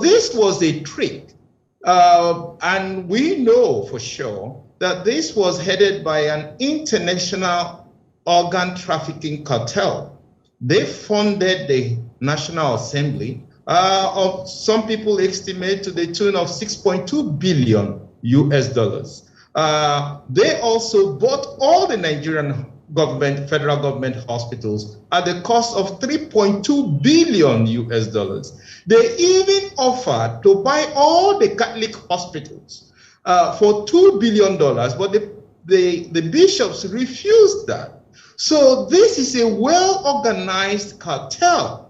this was a trick. And we know for sure that this was headed by an international organ trafficking cartel. They funded the National Assembly, of some people estimate to the tune of 6.2 billion US dollars. They also bought all the Nigerian government, federal government hospitals at the cost of 3.2 billion US dollars. They even offered to buy all the Catholic hospitals for $2 billion, but the bishops refused that. So this is a well-organized cartel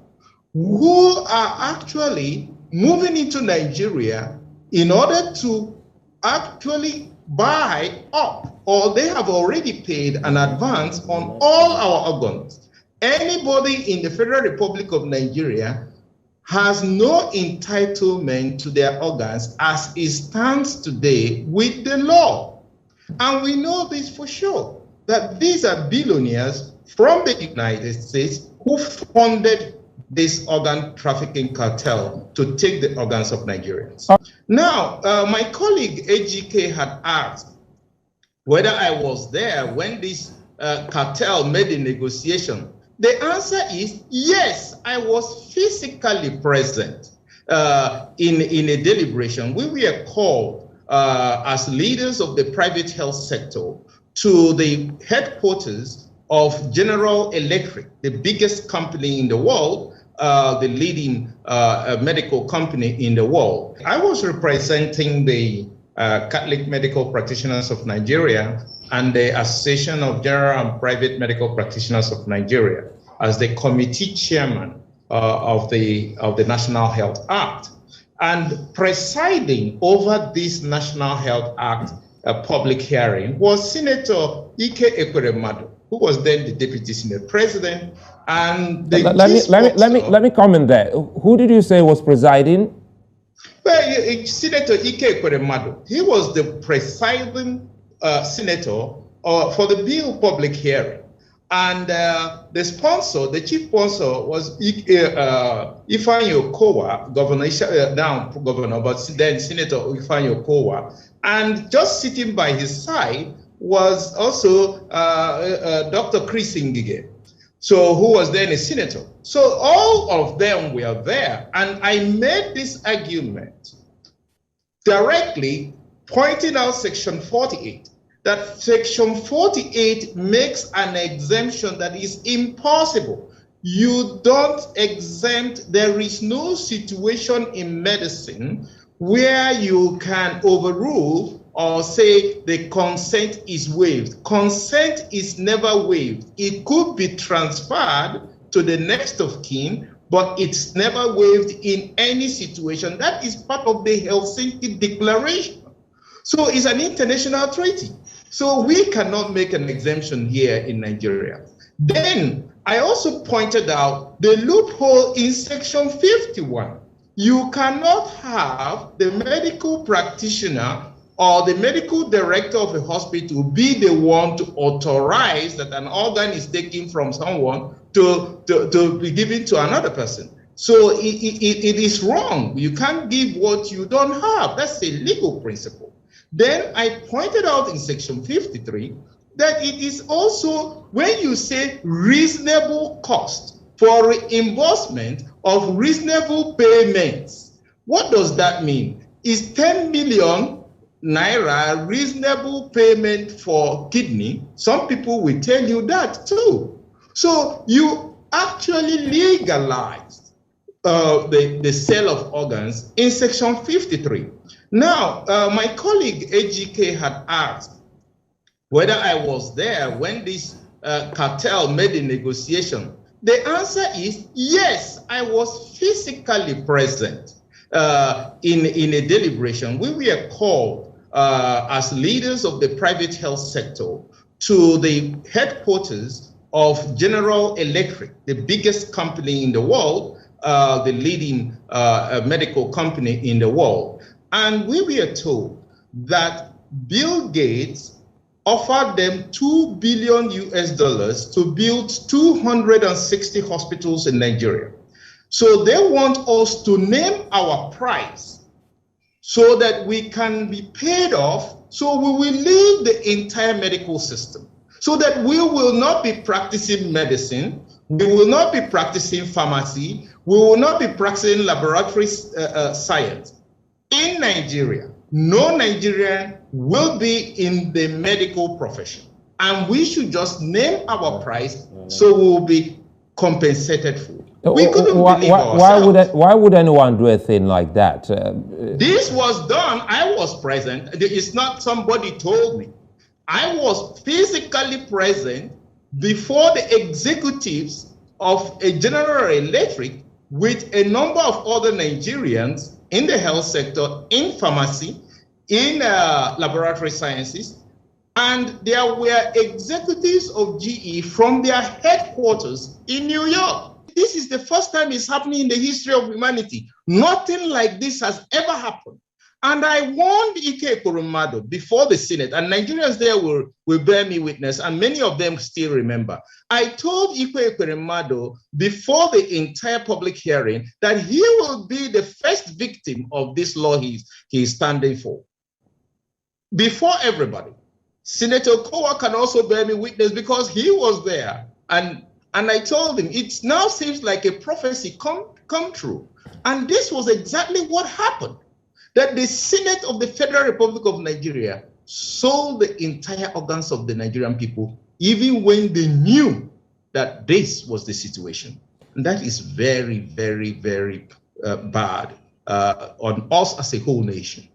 who are actually moving into Nigeria in order to actually buy up, or they have already paid an advance on all our organs. Anybody in the Federal Republic of Nigeria has no entitlement to their organs as it stands today with the law. And we know this for sure, that these are billionaires from the United States who funded this organ trafficking cartel to take the organs of Nigerians. Now, my colleague AGK had asked whether I was there when this cartel made the negotiation. The answer is yes, I was physically present in a deliberation. We were called as leaders of the private health sector to the headquarters of General Electric, the biggest company in the world, the leading medical company in the world. I was representing the Catholic Medical Practitioners of Nigeria and the Association of General and Private Medical Practitioners of Nigeria as the committee chairman of the National Health Act. And presiding over this National Health Act public hearing was Senator Ike Ekweremadu, who was then the Deputy Senate President. And let me comment there. Who did you say was presiding? Well, Senator Ike Ekweremadu, he was the presiding senator for the bill public hearing. And the sponsor, the chief sponsor was Ifeanyi Okowa, governor, but then Senator Ifeanyi Okowa. And just sitting by his side was also Dr. Chris Ngige, so who was then a senator. So all of them were there. And I made this argument directly pointing out Section 48, that Section 48 makes an exemption that is impossible. You don't exempt, there is no situation in medicine where you can overrule or say the consent is waived. Consent is never waived. It could be transferred to the next of kin, but it's never waived in any situation. That is part of the Helsinki Declaration. So it's an international treaty. So we cannot make an exemption here in Nigeria. Then I also pointed out the loophole in Section 51. You cannot have the medical practitioner or the medical director of a hospital be the one to authorize that an organ is taken from someone to be given to another person. So it is wrong. You can't give what you don't have. That's a legal principle. Then I pointed out in Section 53 that it is also, when you say reasonable cost for reimbursement of reasonable payments, what does that mean? Is 10 million naira reasonable payment for kidney? Some people will tell you that too. So you actually legalized the sale of organs in Section 53. Now, my colleague AGK had asked whether I was there when this cartel made the negotiation. The answer is yes, I was physically present in a deliberation. We were called as leaders of the private health sector to the headquarters of General Electric, the biggest company in the world, the leading medical company in the world. And we were told that Bill Gates offered them $2 billion US to build 260 hospitals in Nigeria. So they want us to name our price so that we can be paid off, so we will leave the entire medical system, so that we will not be practicing medicine, we will not be practicing pharmacy, we will not be practicing laboratory science. In Nigeria, no Nigerian will be in the medical profession. And we should just name our price so we will be compensated for. We couldn't believe ourselves. Why would anyone do a thing like that? This was done. I was present. It's not somebody told me. I was physically present before the executives of a General Electric with a number of other Nigerians in the health sector, in pharmacy, in laboratory sciences, and there were executives of GE from their headquarters in New York. This is the first time it's happening in the history of humanity. Nothing like this has ever happened. And I warned Ike Kurumado before the Senate, and Nigerians there will bear me witness, and many of them still remember. I told Ike Kurumado before the entire public hearing that he will be the first victim of this law he's standing for. Before everybody. Senator Kowa can also bear me witness because he was there. And I told him, it now seems like a prophecy come true. And this was exactly what happened. That the Senate of the Federal Republic of Nigeria sold the entire organs of the Nigerian people, even when they knew that this was the situation. And that is very, very, very bad on us as a whole nation.